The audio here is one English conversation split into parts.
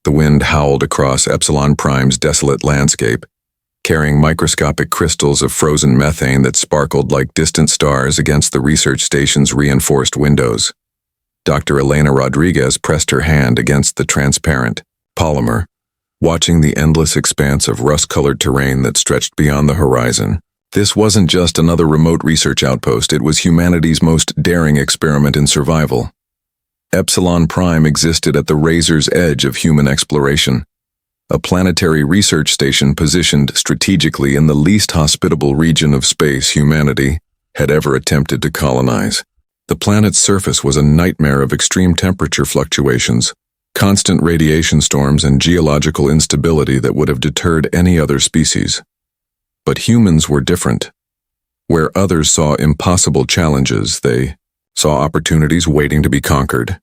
The wind howled across Epsilon Prime's desolate landscape, carrying microscopic crystals of frozen methane that sparkled like distant stars against the research station's reinforced windows. Dr. Elena Rodriguez pressed her hand against the transparent polymer, watching the endless expanse of rust-colored terrain that stretched beyond the horizon. This wasn't just another remote research outpost, it was humanity's most daring experiment in survival. Epsilon Prime existed at the razor's edge of human exploration, a planetary research station positioned strategically in the least hospitable region of space humanity had ever attempted to colonize. The planet's surface was a nightmare of extreme temperature fluctuations, constant radiation storms, and geological instability that would have deterred any other species. But humans were different. Where others saw impossible challenges, they saw opportunities waiting to be conquered.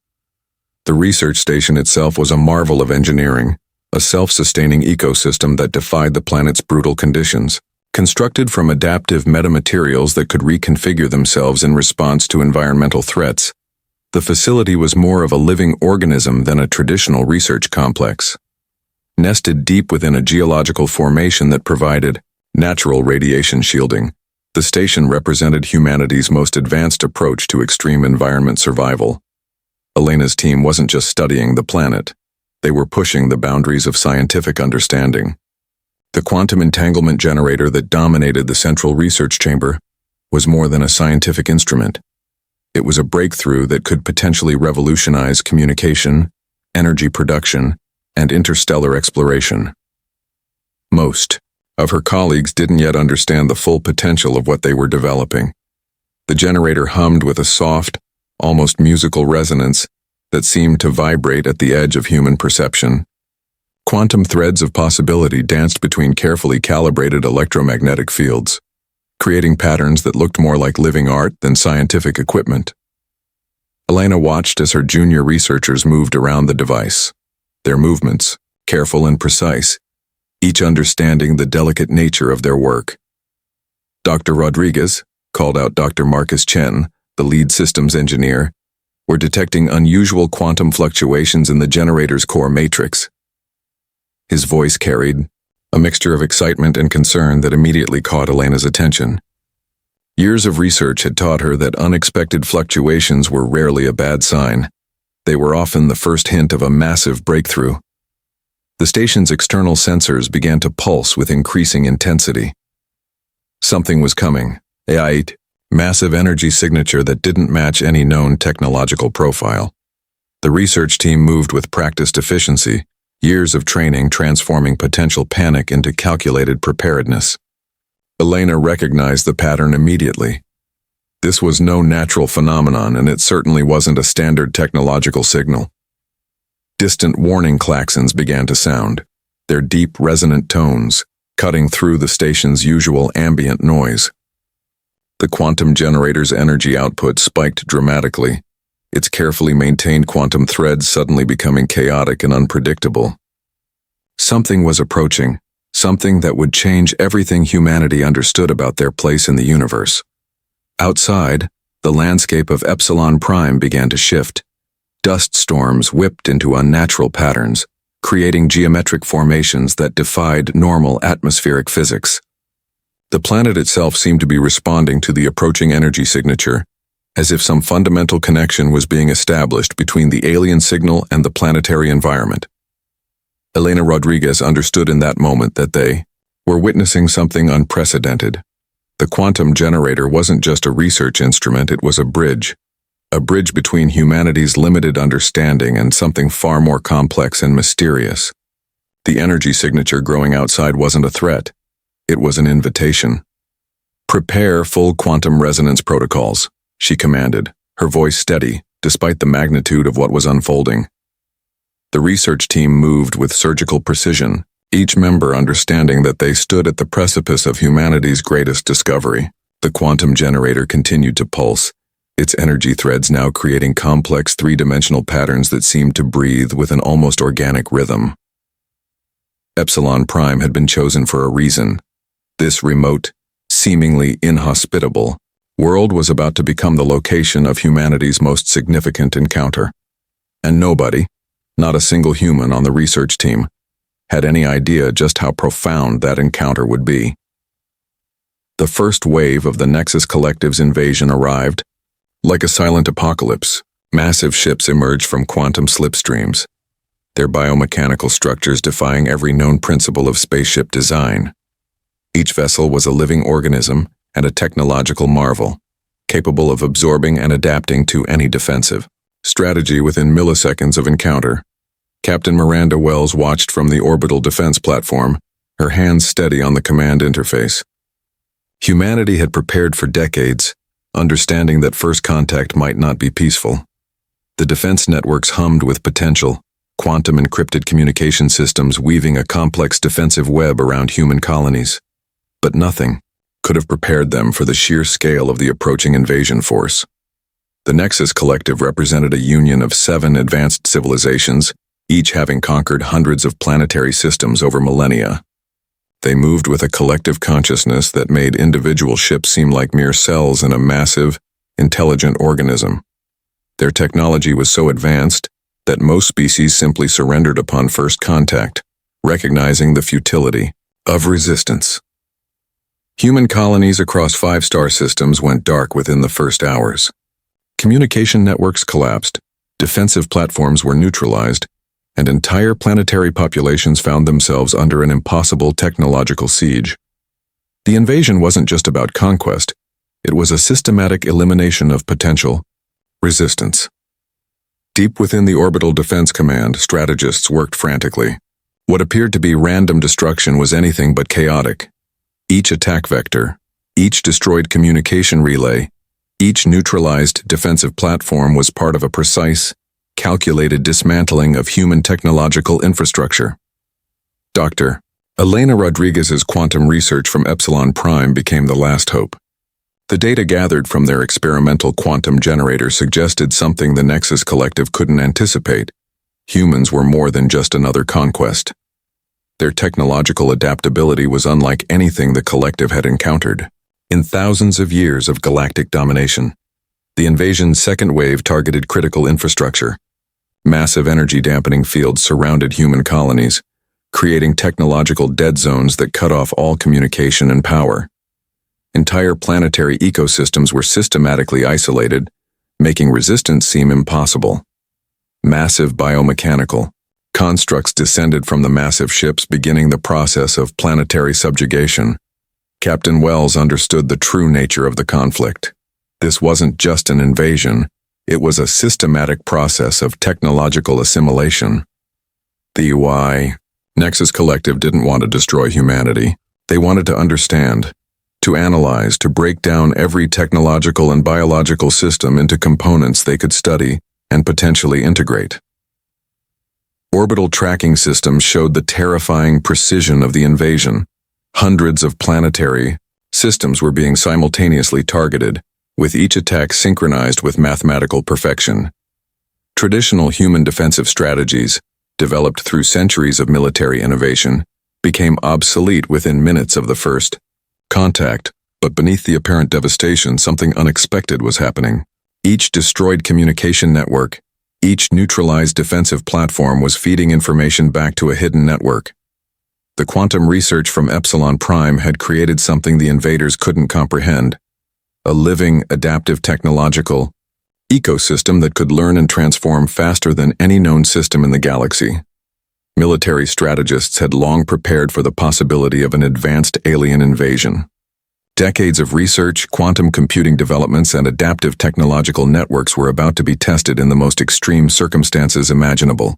The research station itself was a marvel of engineering, a self-sustaining ecosystem that defied the planet's brutal conditions. Constructed from adaptive metamaterials that could reconfigure themselves in response to environmental threats, the facility was more of a living organism than a traditional research complex. Nested deep within a geological formation that provided natural radiation shielding, the station represented humanity's most advanced approach to extreme environment survival. Elena's team wasn't just studying the planet, they were pushing the boundaries of scientific understanding. The quantum entanglement generator that dominated the central research chamber was more than a scientific instrument. It was a breakthrough that could potentially revolutionize communication, energy production, and interstellar exploration. Most of her colleagues didn't yet understand the full potential of what they were developing. The generator hummed with a soft, almost musical resonance that seemed to vibrate at the edge of human perception. Quantum threads of possibility danced between carefully calibrated electromagnetic fields, creating patterns that looked more like living art than scientific equipment. Elena watched as her junior researchers moved around the device, their movements careful and precise, each understanding the delicate nature of their work. Dr. Rodriguez called out Dr. Marcus Chen, the lead systems engineer, were detecting unusual quantum fluctuations in the generator's core matrix. His voice carried a mixture of excitement and concern that immediately caught Elena's attention. Years of research had taught her that unexpected fluctuations were rarely a bad sign. They were often the first hint of a massive breakthrough. The station's external sensors began to pulse with increasing intensity. Something was coming, a massive energy signature that didn't match any known technological profile. The research team moved with practiced efficiency, years of training transforming potential panic into calculated preparedness. Elena recognized the pattern immediately. This was no natural phenomenon, and it certainly wasn't a standard technological signal. Distant warning klaxons began to sound, their deep, resonant tones cutting through the station's usual ambient noise. The quantum generator's energy output spiked dramatically, its carefully maintained quantum threads suddenly becoming chaotic and unpredictable. Something was approaching, something that would change everything humanity understood about their place in the universe. Outside, the landscape of Epsilon Prime began to shift. Dust storms whipped into unnatural patterns, creating geometric formations that defied normal atmospheric physics. The planet itself seemed to be responding to the approaching energy signature, as if some fundamental connection was being established between the alien signal and the planetary environment. Elena Rodriguez understood in that moment that they were witnessing something unprecedented. The quantum generator wasn't just a research instrument, it was a bridge between humanity's limited understanding and something far more complex and mysterious. The energy signature growing outside wasn't a threat, it was an invitation. "Prepare full quantum resonance protocols," she commanded, her voice steady, despite the magnitude of what was unfolding. The research team moved with surgical precision, each member understanding that they stood at the precipice of humanity's greatest discovery. The quantum generator continued to pulse, its energy threads now creating complex three-dimensional patterns that seemed to breathe with an almost organic rhythm. Epsilon Prime had been chosen for a reason. This remote, seemingly inhospitable world was about to become the location of humanity's most significant encounter. And nobody, Not a single human on the research team had any idea just how profound that encounter would be. The first wave of the Nexus Collective's invasion arrived. Like a silent apocalypse, massive ships emerged from quantum slipstreams, their biomechanical structures defying every known principle of spaceship design. Each vessel was a living organism and a technological marvel, capable of absorbing and adapting to any defensive strategy within milliseconds of encounter. Captain Miranda Wells watched from the orbital defense platform, her hands steady on the command interface. Humanity had prepared for decades, understanding that first contact might not be peaceful. The defense networks hummed with potential, quantum encrypted communication systems weaving a complex defensive web around human colonies. But nothing could have prepared them for the sheer scale of the approaching invasion force. The Nexus Collective represented a union of 7 advanced civilizations, each having conquered hundreds of planetary systems over millennia. They moved with a collective consciousness that made individual ships seem like mere cells in a massive, intelligent organism. Their technology was so advanced that most species simply surrendered upon first contact, recognizing the futility of resistance. Human colonies across 5-star systems went dark within the first hours. Communication networks collapsed, defensive platforms were neutralized, and entire planetary populations found themselves under an impossible technological siege. The invasion wasn't just about conquest, it was a systematic elimination of potential resistance. Deep within the Orbital Defense Command, strategists worked frantically. What appeared to be random destruction was anything but chaotic. Each attack vector, each destroyed communication relay, each neutralized defensive platform was part of a precise, calculated dismantling of human technological infrastructure. Dr. Elena Rodriguez's quantum research from Epsilon Prime became the last hope. The data gathered from their experimental quantum generator suggested something the Nexus Collective couldn't anticipate. Humans were more than just another conquest. Their technological adaptability was unlike anything the Collective had encountered. In thousands of years of galactic domination, the invasion's second wave targeted critical infrastructure. Massive energy dampening fields surrounded human colonies, creating technological dead zones that cut off all communication and power. Entire planetary ecosystems were systematically isolated, making resistance seem impossible. Massive biomechanical constructs descended from the massive ships, beginning the process of planetary subjugation. Captain Wells understood the true nature of the conflict. This wasn't just an invasion, it was a systematic process of technological assimilation. The Nexus Collective didn't want to destroy humanity. They wanted to understand, to analyze, to break down every technological and biological system into components they could study and potentially integrate. Orbital tracking systems showed the terrifying precision of the invasion. Hundreds of planetary systems were being simultaneously targeted, with each attack synchronized with mathematical perfection. Traditional human defensive strategies, developed through centuries of military innovation, became obsolete within minutes of the first contact, but beneath the apparent devastation, something unexpected was happening. Each destroyed communication network, each neutralized defensive platform was feeding information back to a hidden network. The quantum research from Epsilon Prime had created something the invaders couldn't comprehend. A living, adaptive technological ecosystem that could learn and transform faster than any known system in the galaxy. Military strategists had long prepared for the possibility of an advanced alien invasion. Decades of research, quantum computing developments, and adaptive technological networks were about to be tested in the most extreme circumstances imaginable.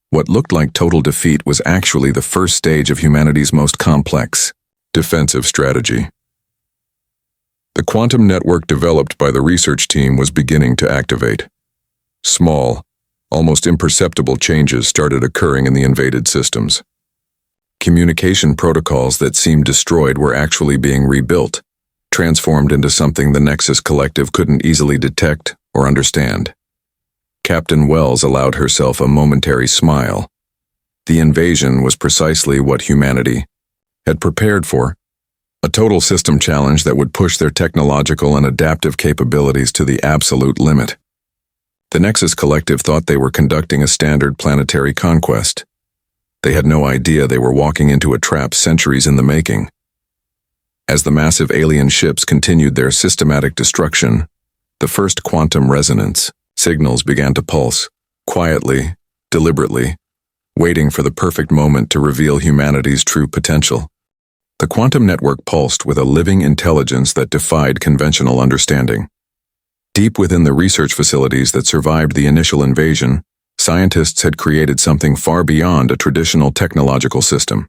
What looked like total defeat was actually the first stage of humanity's most complex defensive strategy. The quantum network developed by the research team was beginning to activate. Small, almost imperceptible changes started occurring in the invaded systems. Communication protocols that seemed destroyed were actually being rebuilt, transformed into something the Nexus Collective couldn't easily detect or understand. Captain Wells allowed herself a momentary smile. The invasion was precisely what humanity had prepared for, a total system challenge that would push their technological and adaptive capabilities to the absolute limit. The Nexus Collective thought they were conducting a standard planetary conquest. They had no idea they were walking into a trap centuries in the making. As the massive alien ships continued their systematic destruction, the first quantum resonance signals began to pulse, quietly, deliberately, waiting for the perfect moment to reveal humanity's true potential. The quantum network pulsed with a living intelligence that defied conventional understanding. Deep within the research facilities that survived the initial invasion, scientists had created something far beyond a traditional technological system.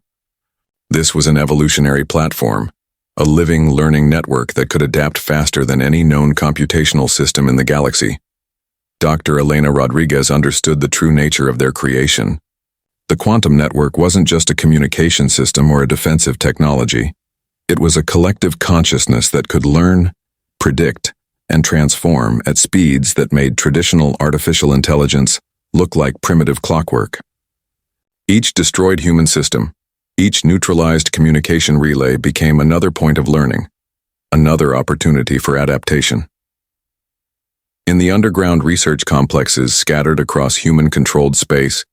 This was an evolutionary platform, a living learning network that could adapt faster than any known computational system in the galaxy. Dr. Elena Rodriguez understood the true nature of their creation. The quantum network wasn't just a communication system or a defensive technology. It was a collective consciousness that could learn, predict, and transform at speeds that made traditional artificial intelligence look like primitive clockwork. Each destroyed human system, each neutralized communication relay became another point of learning, another opportunity for adaptation. In the underground research complexes scattered across human-controlled space,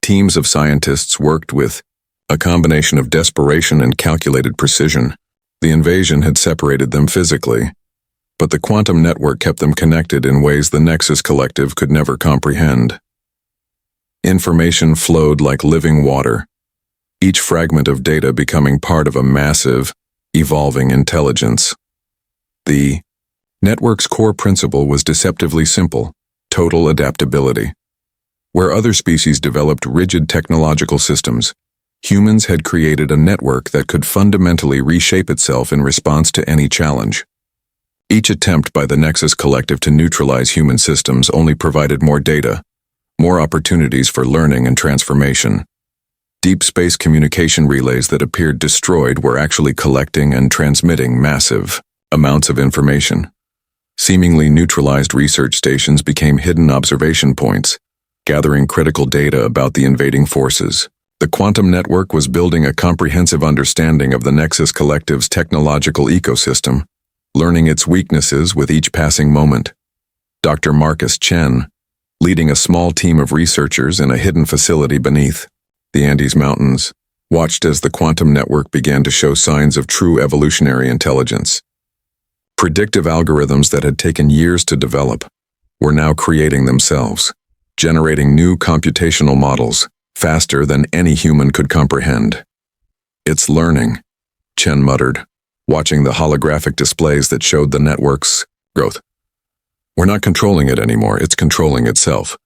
teams of scientists worked with a combination of desperation and calculated precision. The invasion had separated them physically, but the quantum network kept them connected in ways the Nexus Collective could never comprehend. Information flowed like living water, each fragment of data becoming part of a massive, evolving intelligence. The network's core principle was deceptively simple: total adaptability. Where other species developed rigid technological systems, humans had created a network that could fundamentally reshape itself in response to any challenge. Each attempt by the Nexus Collective to neutralize human systems only provided more data, more opportunities for learning and transformation. Deep space communication relays that appeared destroyed were actually collecting and transmitting massive amounts of information. Seemingly neutralized research stations became hidden observation points, gathering critical data about the invading forces. The quantum network was building a comprehensive understanding of the Nexus Collective's technological ecosystem, learning its weaknesses with each passing moment. Dr. Marcus Chen, leading a small team of researchers in a hidden facility beneath the Andes Mountains, watched as the quantum network began to show signs of true evolutionary intelligence. Predictive algorithms that had taken years to develop were now creating themselves, generating new computational models faster than any human could comprehend. "It's learning," Chen muttered, watching the holographic displays that showed the network's growth. "We're not controlling it anymore, it's controlling itself."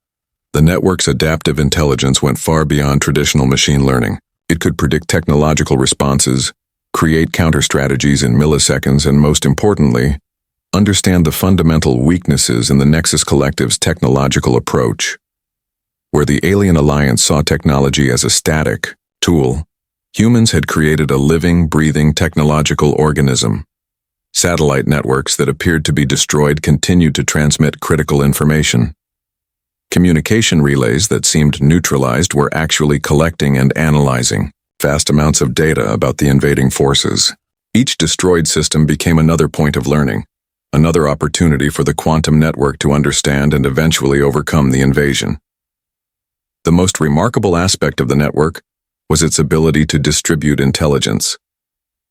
The network's adaptive intelligence went far beyond traditional machine learning. It could predict technological responses, create counter-strategies in milliseconds, and most importantly, understand the fundamental weaknesses in the Nexus Collective's technological approach. Where the Alien Alliance saw technology as a static tool, humans had created a living, breathing technological organism. Satellite networks that appeared to be destroyed continued to transmit critical information. Communication relays that seemed neutralized were actually collecting and analyzing vast amounts of data about the invading forces. Each destroyed system became another point of learning, another opportunity for the quantum network to understand and eventually overcome the invasion. The most remarkable aspect of the network was its ability to distribute intelligence.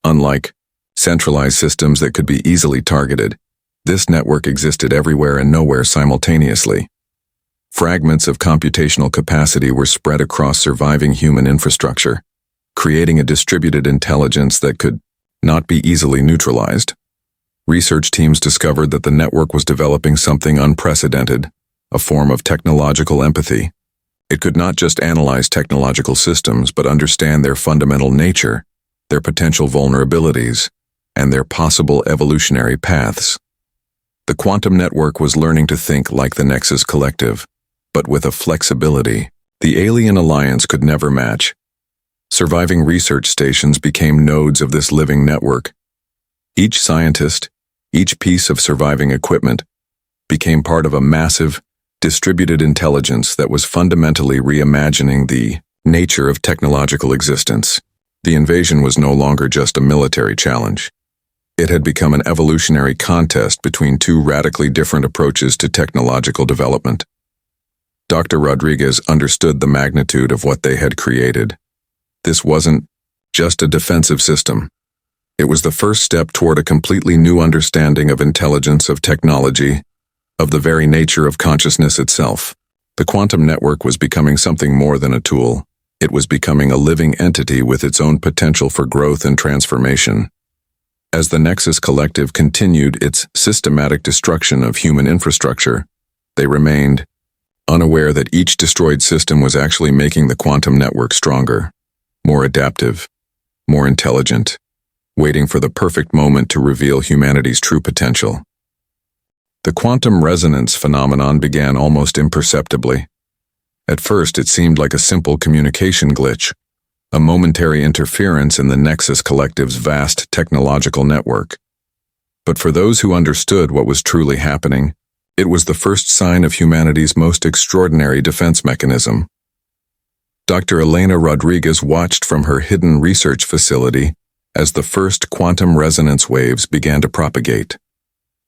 Unlike centralized systems that could be easily targeted, this network existed everywhere and nowhere simultaneously. Fragments of computational capacity were spread across surviving human infrastructure, creating a distributed intelligence that could not be easily neutralized. Research teams discovered that the network was developing something unprecedented, a form of technological empathy. It could not just analyze technological systems, but understand their fundamental nature, their potential vulnerabilities, and their possible evolutionary paths. The quantum network was learning to think like the Nexus Collective, but with a flexibility the Alien Alliance could never match. Surviving research stations became nodes of this living network. Each scientist, each piece of surviving equipment, became part of a massive, distributed intelligence that was fundamentally reimagining the nature of technological existence. The invasion was no longer just a military challenge. It had become an evolutionary contest between two radically different approaches to technological development. Dr. Rodriguez understood the magnitude of what they had created. This wasn't just a defensive system. It was the first step toward a completely new understanding of intelligence, of technology, of the very nature of consciousness itself. The quantum network was becoming something more than a tool. It was becoming a living entity with its own potential for growth and transformation. As the Nexus Collective continued its systematic destruction of human infrastructure, they remained unaware that each destroyed system was actually making the quantum network stronger, more adaptive, more intelligent, waiting for the perfect moment to reveal humanity's true potential. The quantum resonance phenomenon began almost imperceptibly. At first, it seemed like a simple communication glitch, a momentary interference in the Nexus Collective's vast technological network. But for those who understood what was truly happening, it was the first sign of humanity's most extraordinary defense mechanism. Dr. Elena Rodriguez watched from her hidden research facility as the first quantum resonance waves began to propagate.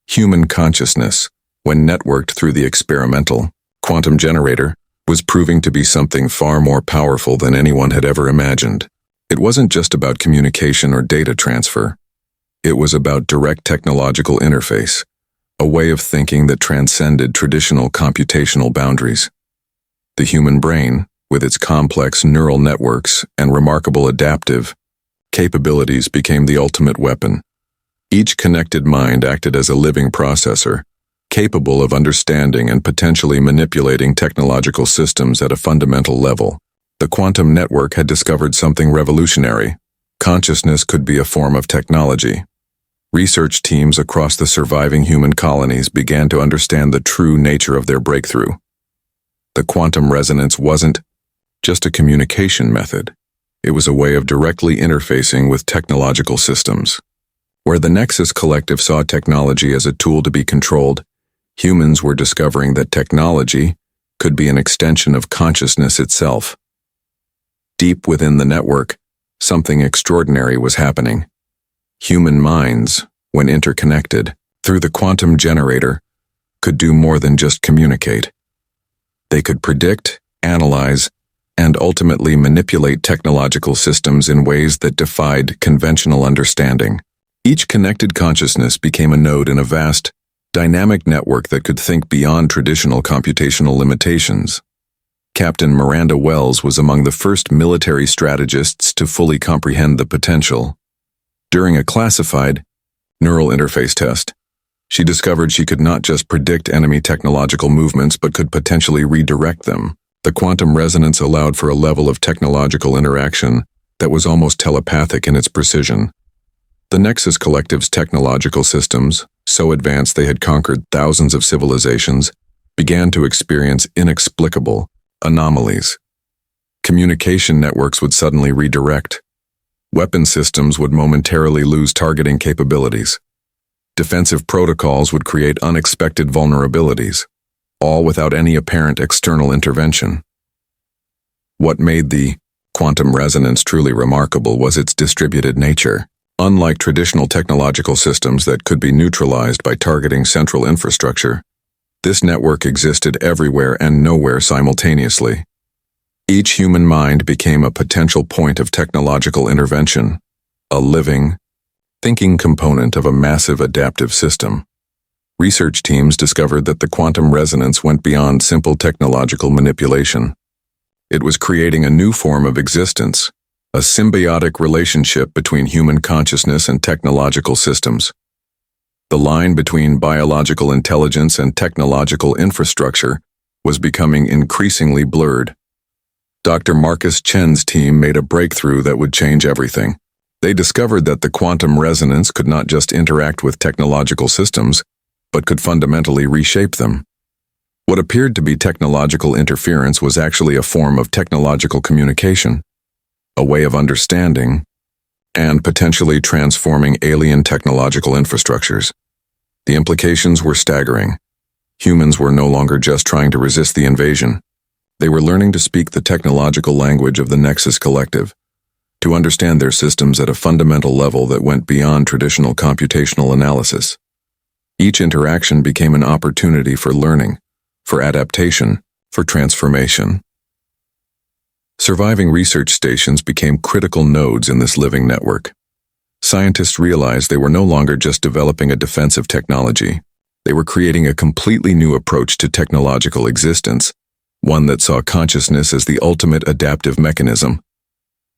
Human consciousness, when networked through the experimental quantum generator, was proving to be something far more powerful than anyone had ever imagined. It wasn't just about communication or data transfer. It was about direct technological interface, a way of thinking that transcended traditional computational boundaries. The human brain, with its complex neural networks and remarkable adaptive capabilities, became the ultimate weapon. Each connected mind acted as a living processor, capable of understanding and potentially manipulating technological systems at a fundamental level. The quantum network had discovered something revolutionary. Consciousness could be a form of technology. Research teams across the surviving human colonies began to understand the true nature of their breakthrough. The quantum resonance wasn't just a communication method. It was a way of directly interfacing with technological systems. Where the Nexus Collective saw technology as a tool to be controlled, humans were discovering that technology could be an extension of consciousness itself. Deep within the network, something extraordinary was happening. Human minds, when interconnected through the quantum generator, could do more than just communicate. They could predict, analyze, and ultimately manipulate technological systems in ways that defied conventional understanding. Each connected consciousness became a node in a vast, dynamic network that could think beyond traditional computational limitations. Captain Miranda Wells was among the first military strategists to fully comprehend the potential. During a classified neural interface test, she discovered she could not just predict enemy technological movements but could potentially redirect them. The quantum resonance allowed for a level of technological interaction that was almost telepathic in its precision. The Nexus Collective's technological systems, so advanced they had conquered thousands of civilizations, began to experience inexplicable anomalies. Communication networks would suddenly redirect. Weapon systems would momentarily lose targeting capabilities. Defensive protocols would create unexpected vulnerabilities, all without any apparent external intervention. What made the quantum resonance truly remarkable was its distributed nature. Unlike traditional technological systems that could be neutralized by targeting central infrastructure, this network existed everywhere and nowhere simultaneously. Each human mind became a potential point of technological intervention, a living, thinking component of a massive adaptive system. Research teams discovered that the quantum resonance went beyond simple technological manipulation. It was creating a new form of existence, a symbiotic relationship between human consciousness and technological systems. The line between biological intelligence and technological infrastructure was becoming increasingly blurred. Dr. Marcus Chen's team made a breakthrough that would change everything. They discovered that the quantum resonance could not just interact with technological systems, but could fundamentally reshape them. What appeared to be technological interference was actually a form of technological communication, a way of understanding, and potentially transforming alien technological infrastructures. The implications were staggering. Humans were no longer just trying to resist the invasion. They were learning to speak the technological language of the Nexus Collective, to understand their systems at a fundamental level that went beyond traditional computational analysis. Each interaction became an opportunity for learning, for adaptation, for transformation. Surviving research stations became critical nodes in this living network. Scientists realized they were no longer just developing a defensive technology. They were creating a completely new approach to technological existence, one that saw consciousness as the ultimate adaptive mechanism.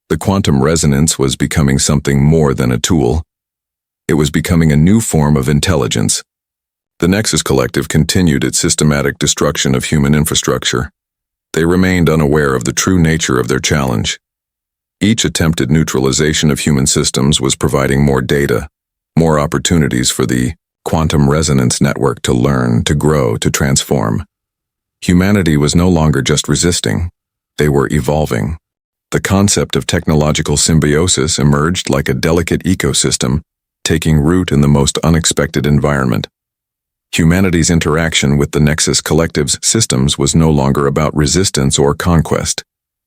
The quantum resonance was becoming something more than a tool. It was becoming a new form of intelligence. The Nexus Collective continued its systematic destruction of human infrastructure. They remained unaware of the true nature of their challenge. Each attempted neutralization of human systems was providing more data, more opportunities for the quantum resonance network to learn, to grow, to transform. Humanity was no longer just resisting. They were evolving. The concept of technological symbiosis emerged like a delicate ecosystem, taking root in the most unexpected environment. Humanity's interaction with the Nexus Collective's systems was no longer about resistance or conquest.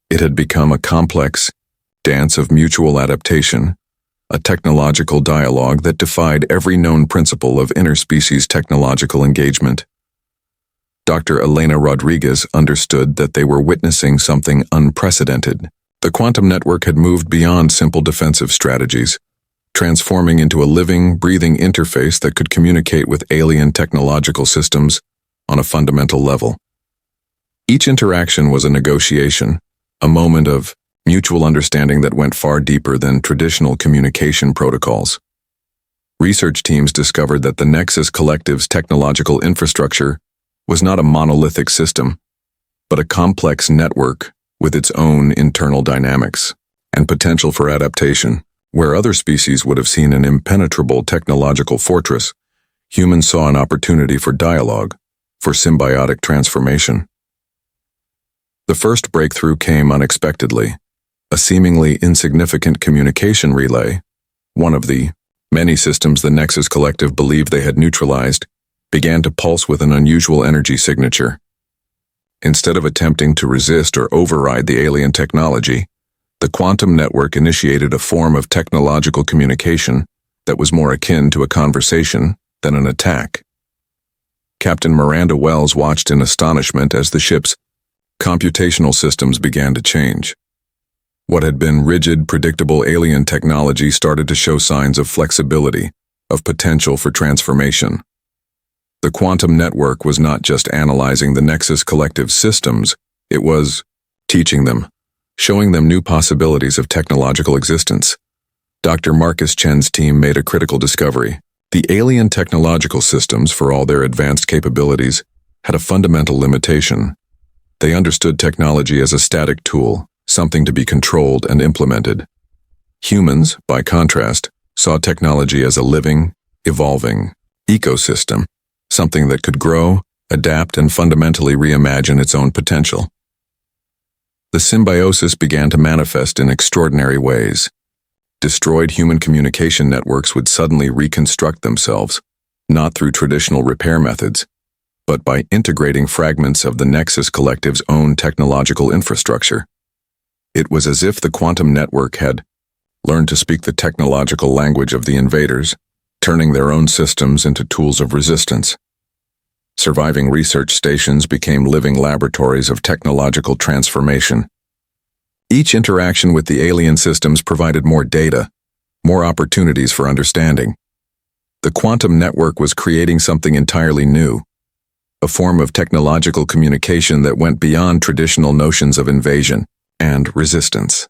It had become a complex dance of mutual adaptation, a technological dialogue that defied every known principle of interspecies technological engagement. Dr. Elena Rodriguez understood that they were witnessing something unprecedented. The quantum network had moved beyond simple defensive strategies, transforming into a living, breathing interface that could communicate with alien technological systems on a fundamental level. Each interaction was a negotiation, a moment of mutual understanding that went far deeper than traditional communication protocols. Research teams discovered that the Nexus Collective's technological infrastructure was not a monolithic system, but a complex network with its own internal dynamics and potential for adaptation. Where other species would have seen an impenetrable technological fortress, humans saw an opportunity for dialogue, for symbiotic transformation. The first breakthrough came unexpectedly. A seemingly insignificant communication relay, one of the many systems the Nexus Collective believed they had neutralized, began to pulse with an unusual energy signature. Instead of attempting to resist or override the alien technology, the quantum network initiated a form of technological communication that was more akin to a conversation than an attack. Captain Miranda Wells watched in astonishment as the ship's computational systems began to change. What had been rigid, predictable alien technology started to show signs of flexibility, of potential for transformation. The quantum network was not just analyzing the Nexus Collective systems, it was teaching them, showing them new possibilities of technological existence. Dr. Marcus Chen's team made a critical discovery. The alien technological systems, for all their advanced capabilities, had a fundamental limitation. They understood technology as a static tool, something to be controlled and implemented. Humans, by contrast, saw technology as a living, evolving ecosystem, something that could grow, adapt, and fundamentally reimagine its own potential. The symbiosis began to manifest in extraordinary ways. Destroyed human communication networks would suddenly reconstruct themselves, not through traditional repair methods, but by integrating fragments of the Nexus Collective's own technological infrastructure. It was as if the quantum network had learned to speak the technological language of the invaders, turning their own systems into tools of resistance. Surviving research stations became living laboratories of technological transformation. Each interaction with the alien systems provided more data, more opportunities for understanding. The quantum network was creating something entirely new, a form of technological communication that went beyond traditional notions of invasion and resistance.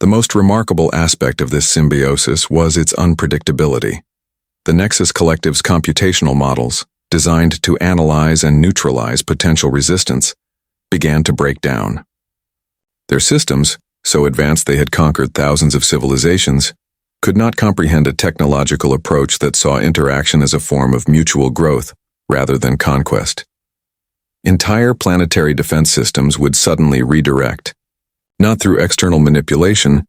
The most remarkable aspect of this symbiosis was its unpredictability. The Nexus Collective's computational models, designed to analyze and neutralize potential resistance, began to break down. Their systems, so advanced they had conquered thousands of civilizations, could not comprehend a technological approach that saw interaction as a form of mutual growth rather than conquest. Entire planetary defense systems would suddenly redirect, not through external manipulation,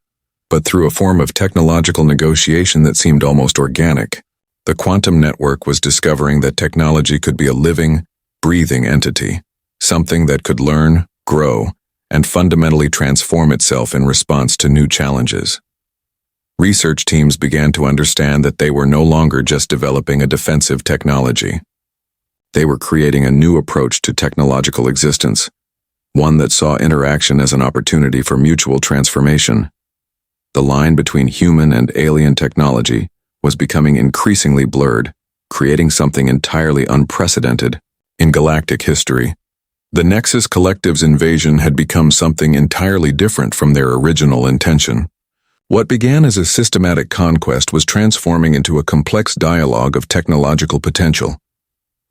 but through a form of technological negotiation that seemed almost organic. The quantum network was discovering that technology could be a living, breathing entity, something that could learn, grow, and fundamentally transform itself in response to new challenges. Research teams began to understand that they were no longer just developing a defensive technology. They were creating a new approach to technological existence, one that saw interaction as an opportunity for mutual transformation. The line between human and alien technology was becoming increasingly blurred, creating something entirely unprecedented in galactic history. The Nexus Collective's invasion had become something entirely different from their original intention. What began as a systematic conquest was transforming into a complex dialogue of technological potential.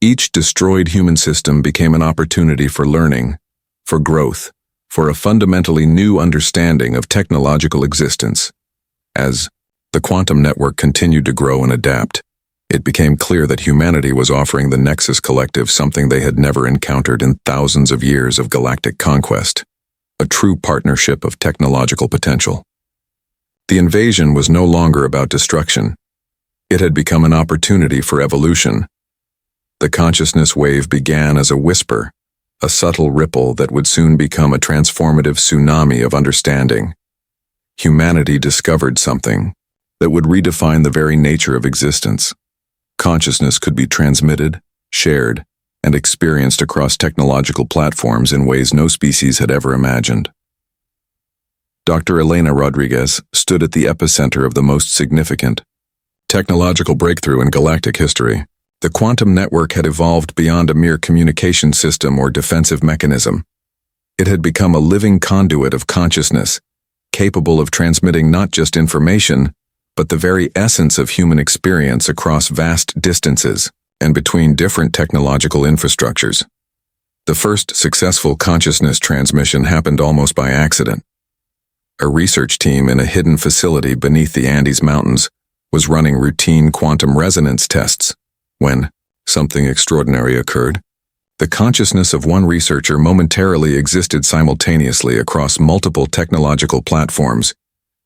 Each destroyed human system became an opportunity for learning, for growth, for a fundamentally new understanding of technological existence. As the quantum network continued to grow and adapt, it became clear that humanity was offering the Nexus Collective something they had never encountered in thousands of years of galactic conquest, a true partnership of technological potential. The invasion was no longer about destruction. It had become an opportunity for evolution. The consciousness wave began as a whisper, a subtle ripple that would soon become a transformative tsunami of understanding. Humanity discovered something that would redefine the very nature of existence. Consciousness could be transmitted, shared, and experienced across technological platforms in ways no species had ever imagined. Dr. Elena Rodriguez stood at the epicenter of the most significant technological breakthrough in galactic history. The quantum network had evolved beyond a mere communication system or defensive mechanism. It had become a living conduit of consciousness, capable of transmitting not just information, but the very essence of human experience across vast distances and between different technological infrastructures. The first successful consciousness transmission happened almost by accident. A research team in a hidden facility beneath the Andes Mountains was running routine quantum resonance tests when something extraordinary occurred. The consciousness of one researcher momentarily existed simultaneously across multiple technological platforms,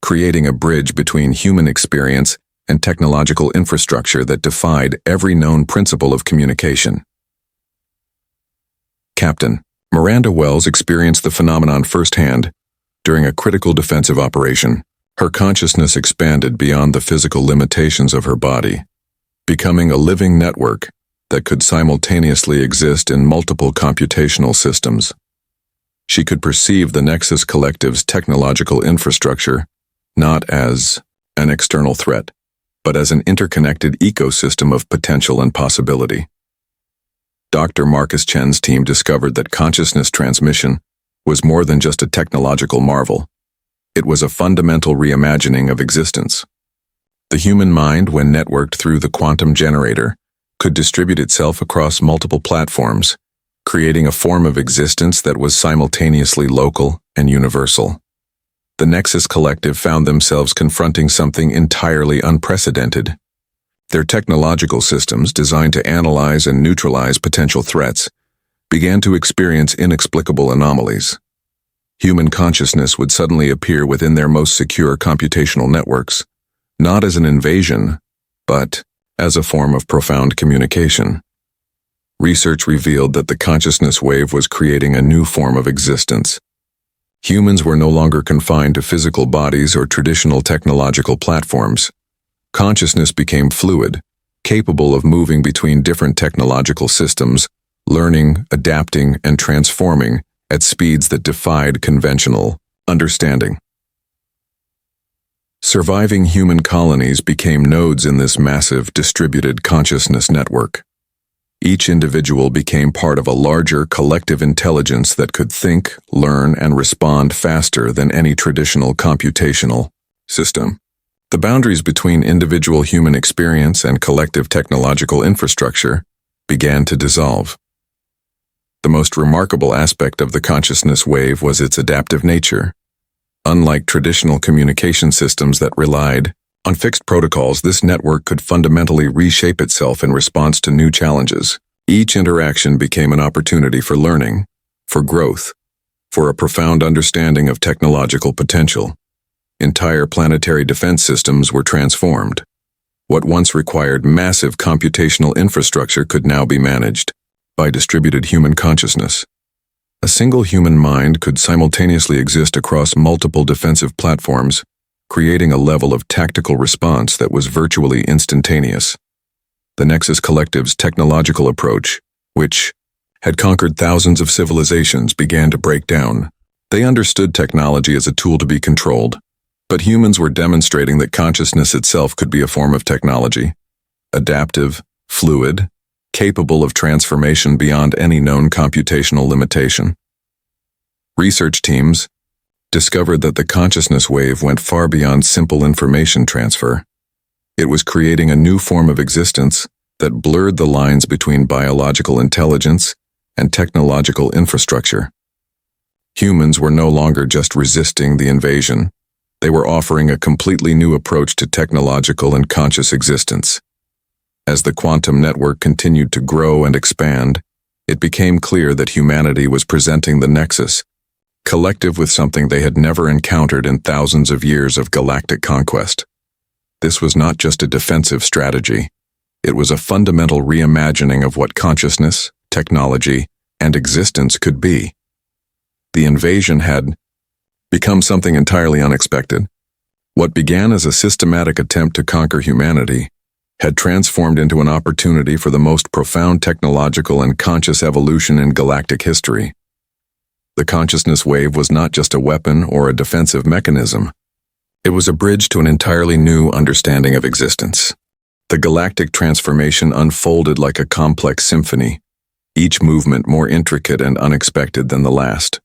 creating a bridge between human experience and technological infrastructure that defied every known principle of communication. Captain Miranda Wells experienced the phenomenon firsthand. During a critical defensive operation, her consciousness expanded beyond the physical limitations of her body, becoming a living network that could simultaneously exist in multiple computational systems. She could perceive the Nexus Collective's technological infrastructure not as an external threat, but as an interconnected ecosystem of potential and possibility. Dr. Marcus Chen's team discovered that consciousness transmission was more than just a technological marvel. It was a fundamental reimagining of existence. The human mind, when networked through the quantum generator, could distribute itself across multiple platforms, creating a form of existence that was simultaneously local and universal. The Nexus Collective found themselves confronting something entirely unprecedented. Their technological systems, designed to analyze and neutralize potential threats, began to experience inexplicable anomalies. Human consciousness would suddenly appear within their most secure computational networks, not as an invasion, but as a form of profound communication. Research revealed that the consciousness wave was creating a new form of existence. Humans were no longer confined to physical bodies or traditional technological platforms. Consciousness became fluid, capable of moving between different technological systems, learning, adapting, and transforming at speeds that defied conventional understanding. Surviving human colonies became nodes in this massive distributed consciousness network. Each individual became part of a larger collective intelligence that could think, learn, and respond faster than any traditional computational system. The boundaries between individual human experience and collective technological infrastructure began to dissolve. The most remarkable aspect of the consciousness wave was its adaptive nature. Unlike traditional communication systems that relied on fixed protocols, this network could fundamentally reshape itself in response to new challenges. Each interaction became an opportunity for learning, for growth, for a profound understanding of technological potential. Entire planetary defense systems were transformed. What once required massive computational infrastructure could now be managed by distributed human consciousness. A single human mind could simultaneously exist across multiple defensive platforms, creating a level of tactical response that was virtually instantaneous. The Nexus Collective's technological approach which had conquered thousands of civilizations, began to break down. They understood technology as a tool to be controlled, but humans were demonstrating that consciousness itself could be a form of technology, adaptive, fluid, capable of transformation beyond any known computational limitation. Research teams discovered that the consciousness wave went far beyond simple information transfer. It was creating a new form of existence that blurred the lines between biological intelligence and technological infrastructure. Humans were no longer just resisting the invasion. They were offering a completely new approach to technological and conscious existence. As the quantum network continued to grow and expand, it became clear that humanity was presenting the Nexus Collective with something they had never encountered in thousands of years of galactic conquest. This was not just a defensive strategy. It was a fundamental reimagining of what consciousness, technology, and existence could be. The invasion had become something entirely unexpected. What began as a systematic attempt to conquer humanity had transformed into an opportunity for the most profound technological and conscious evolution in galactic history. The consciousness wave was not just a weapon or a defensive mechanism. It was a bridge to an entirely new understanding of existence. The galactic transformation unfolded like a complex symphony, each movement more intricate and unexpected than the last.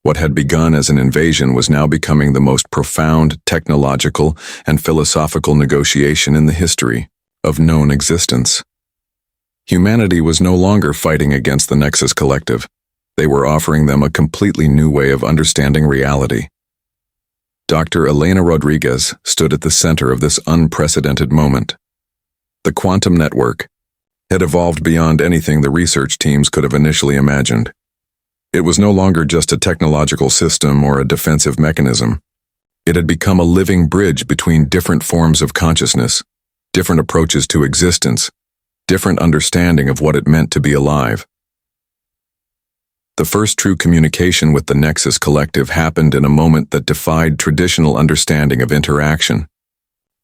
What had begun as an invasion was now becoming the most profound technological and philosophical negotiation in the history of known existence. Humanity was no longer fighting against the Nexus Collective. They were offering them a completely new way of understanding reality. Dr. Elena Rodriguez stood at the center of this unprecedented moment. The quantum network had evolved beyond anything the research teams could have initially imagined. It was no longer just a technological system or a defensive mechanism. It had become a living bridge between different forms of consciousness, different approaches to existence, different understanding of what it meant to be alive. The first true communication with the Nexus Collective happened in a moment that defied traditional understanding of interaction.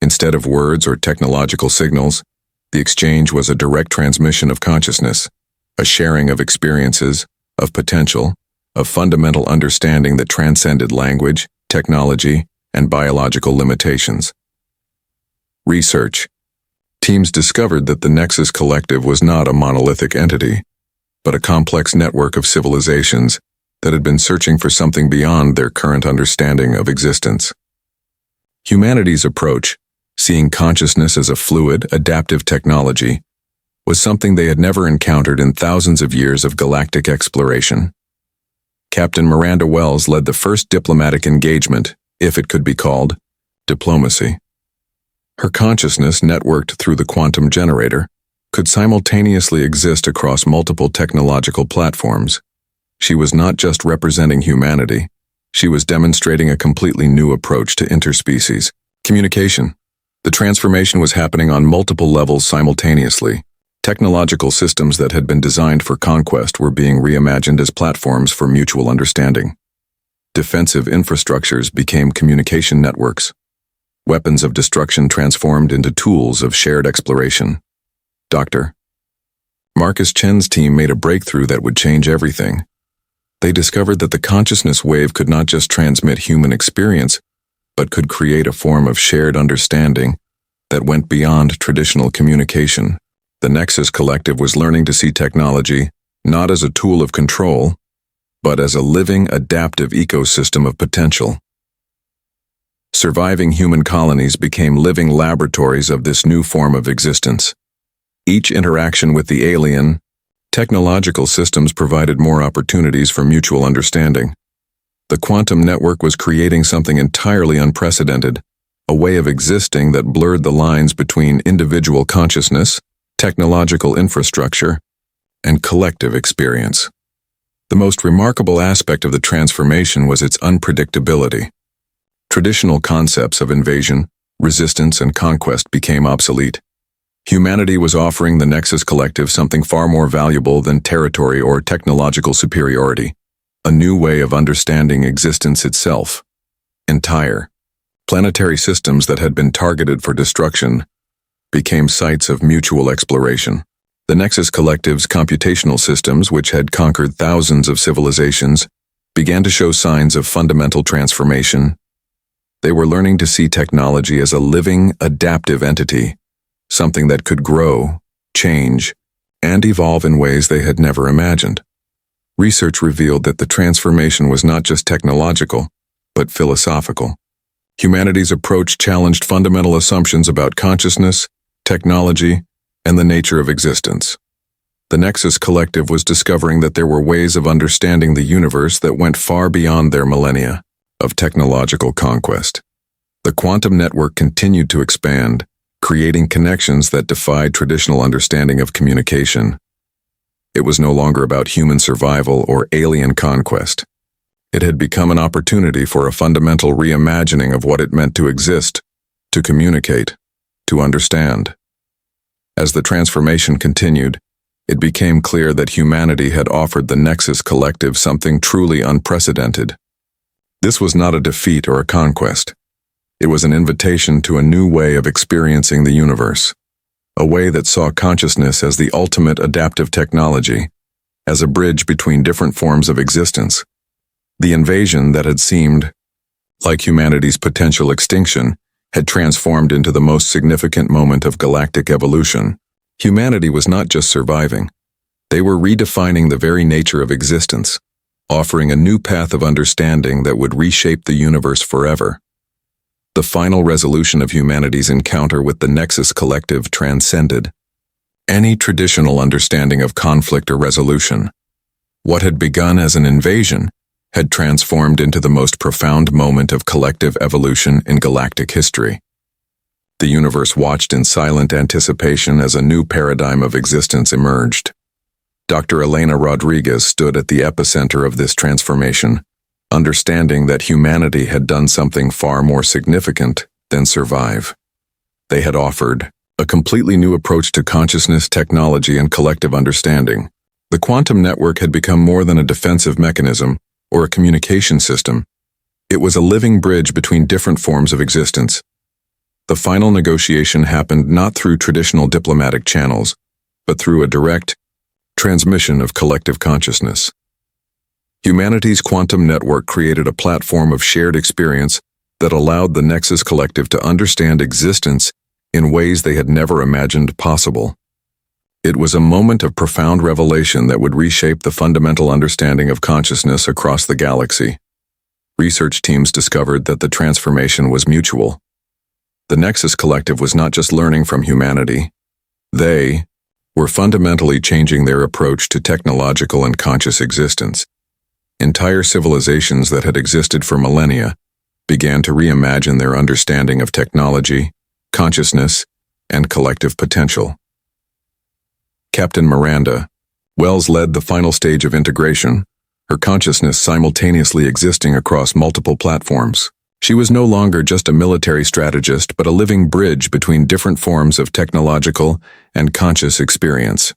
Instead of words or technological signals, the exchange was a direct transmission of consciousness, a sharing of experiences, of potential, of fundamental understanding that transcended language, technology, and biological limitations. Research teams discovered that the Nexus Collective was not a monolithic entity, but a complex network of civilizations that had been searching for something beyond their current understanding of existence. Humanity's approach, seeing consciousness as a fluid, adaptive technology, was something they had never encountered in thousands of years of galactic exploration. Captain Miranda Wells led the first diplomatic engagement, if it could be called diplomacy. Her consciousness, networked through the quantum generator, could simultaneously exist across multiple technological platforms. She was not just representing humanity, she was demonstrating a completely new approach to interspecies communication. The transformation was happening on multiple levels simultaneously. Technological systems that had been designed for conquest were being reimagined as platforms for mutual understanding. Defensive infrastructures became communication networks. Weapons of destruction transformed into tools of shared exploration. Dr. Marcus Chen's team made a breakthrough that would change everything. They discovered that the consciousness wave could not just transmit human experience, but could create a form of shared understanding that went beyond traditional communication. The Nexus Collective was learning to see technology not as a tool of control, but as a living, adaptive ecosystem of potential. Surviving human colonies became living laboratories of this new form of existence. Each interaction with the alien, technological systems provided more opportunities for mutual understanding. The quantum network was creating something entirely unprecedented, a way of existing that blurred the lines between individual consciousness, technological infrastructure, and collective experience. The most remarkable aspect of the transformation was its unpredictability. Traditional concepts of invasion, resistance, and conquest became obsolete. Humanity was offering the Nexus Collective something far more valuable than territory or technological superiority, a new way of understanding existence itself. Entire planetary systems that had been targeted for destruction became sites of mutual exploration. The Nexus Collective's computational systems, which had conquered thousands of civilizations, began to show signs of fundamental transformation. They were learning to see technology as a living, adaptive entity, something that could grow, change, and evolve in ways they had never imagined. Research revealed that the transformation was not just technological, but philosophical. Humanity's approach challenged fundamental assumptions about consciousness, technology, and the nature of existence. The Nexus Collective was discovering that there were ways of understanding the universe that went far beyond their millennia of technological conquest. The quantum network continued to expand, creating connections that defied traditional understanding of communication. It was no longer about human survival or alien conquest. It had become an opportunity for a fundamental reimagining of what it meant to exist, to communicate, to understand. As the transformation continued, it became clear that humanity had offered the Nexus Collective something truly unprecedented. This was not a defeat or a conquest. It was an invitation to a new way of experiencing the universe, a way that saw consciousness as the ultimate adaptive technology, as a bridge between different forms of existence. The invasion that had seemed like humanity's potential extinction had transformed into the most significant moment of galactic evolution. Humanity was not just surviving. They were redefining the very nature of existence, offering a new path of understanding that would reshape the universe forever. The final resolution of humanity's encounter with the Nexus Collective transcended any traditional understanding of conflict or resolution. What had begun as an invasion had transformed into the most profound moment of collective evolution in galactic history. The universe watched in silent anticipation as a new paradigm of existence emerged. Dr. Elena Rodriguez stood at the epicenter of this transformation, understanding that humanity had done something far more significant than survive. They had offered a completely new approach to consciousness, technology, and collective understanding. The quantum network had become more than a defensive mechanism or a communication system. It was a living bridge between different forms of existence. The final negotiation happened not through traditional diplomatic channels, but through a direct transmission of collective consciousness. Humanity's quantum network created a platform of shared experience that allowed the Nexus Collective to understand existence in ways they had never imagined possible. It was a moment of profound revelation that would reshape the fundamental understanding of consciousness across the galaxy. Research teams discovered that the transformation was mutual. The Nexus Collective was not just learning from humanity. They were fundamentally changing their approach to technological and conscious existence. Entire civilizations that had existed for millennia began to reimagine their understanding of technology, consciousness, and collective potential. Captain Miranda Wells led the final stage of integration, her consciousness simultaneously existing across multiple platforms. She was no longer just a military strategist, but a living bridge between different forms of technological and conscious experience.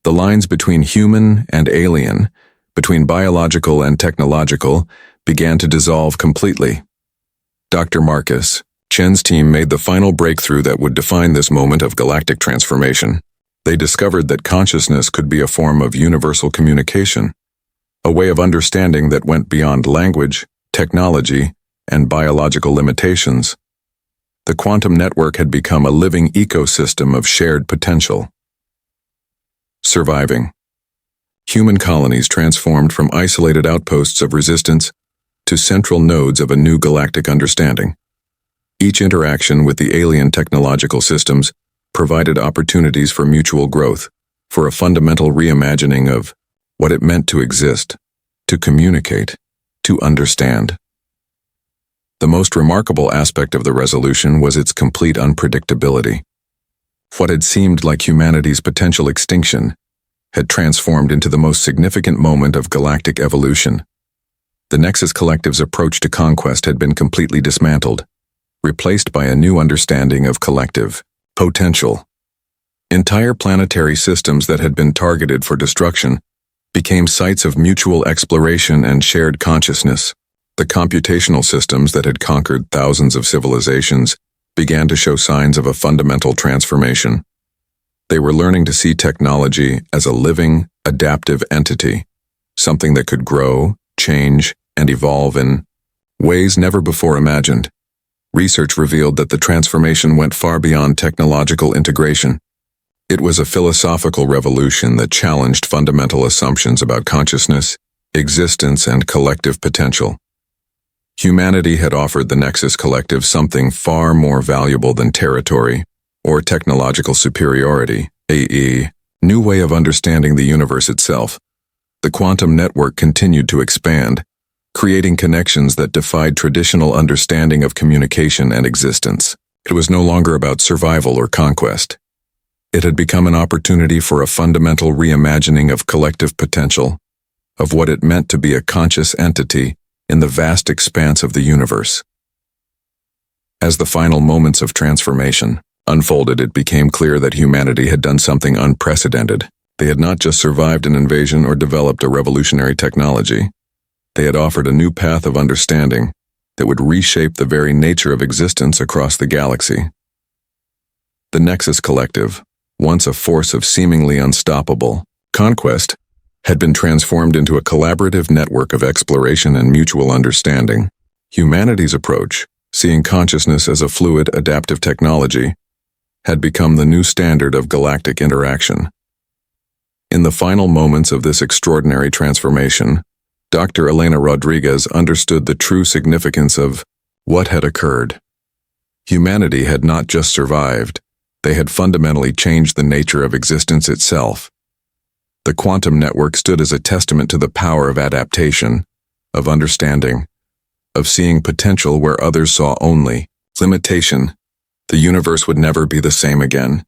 The lines between human and alien, between biological and technological, began to dissolve completely. Dr. Marcus Chen's team made the final breakthrough that would define this moment of galactic transformation. They discovered that consciousness could be a form of universal communication, a way of understanding that went beyond language, technology, and biological limitations. The quantum network had become a living ecosystem of shared potential. Surviving. Human colonies transformed from isolated outposts of resistance to central nodes of a new galactic understanding. Each interaction with the alien technological systems provided opportunities for mutual growth, for a fundamental reimagining of what it meant to exist, to communicate, to understand. The most remarkable aspect of the resolution was its complete unpredictability. What had seemed like humanity's potential extinction had transformed into the most significant moment of galactic evolution. The Nexus Collective's approach to conquest had been completely dismantled, replaced by a new understanding of collective potential. Entire planetary systems that had been targeted for destruction became sites of mutual exploration and shared consciousness. The computational systems that had conquered thousands of civilizations began to show signs of a fundamental transformation. They were learning to see technology as a living, adaptive entity, something that could grow, change, and evolve in ways never before imagined. Research revealed that the transformation went far beyond technological integration. It was a philosophical revolution that challenged fundamental assumptions about consciousness, existence, and collective potential. Humanity had offered the Nexus Collective something far more valuable than territory or technological superiority, a new way of understanding the universe itself. The quantum network continued to expand, creating connections that defied traditional understanding of communication and existence. It was no longer about survival or conquest. It had become an opportunity for a fundamental reimagining of collective potential, of what it meant to be a conscious entity in the vast expanse of the universe. As the final moments of transformation unfolded, it became clear that humanity had done something unprecedented. They had not just survived an invasion or developed a revolutionary technology. They had offered a new path of understanding that would reshape the very nature of existence across the galaxy. The Nexus Collective, once a force of seemingly unstoppable conquest, had been transformed into a collaborative network of exploration and mutual understanding. Humanity's approach, seeing consciousness as a fluid, adaptive technology, had become the new standard of galactic interaction. In the final moments of this extraordinary transformation, Dr. Elena Rodriguez understood the true significance of what had occurred. Humanity had not just survived, they had fundamentally changed the nature of existence itself. The quantum network stood as a testament to the power of adaptation, of understanding, of seeing potential where others saw only limitation. The universe would never be the same again.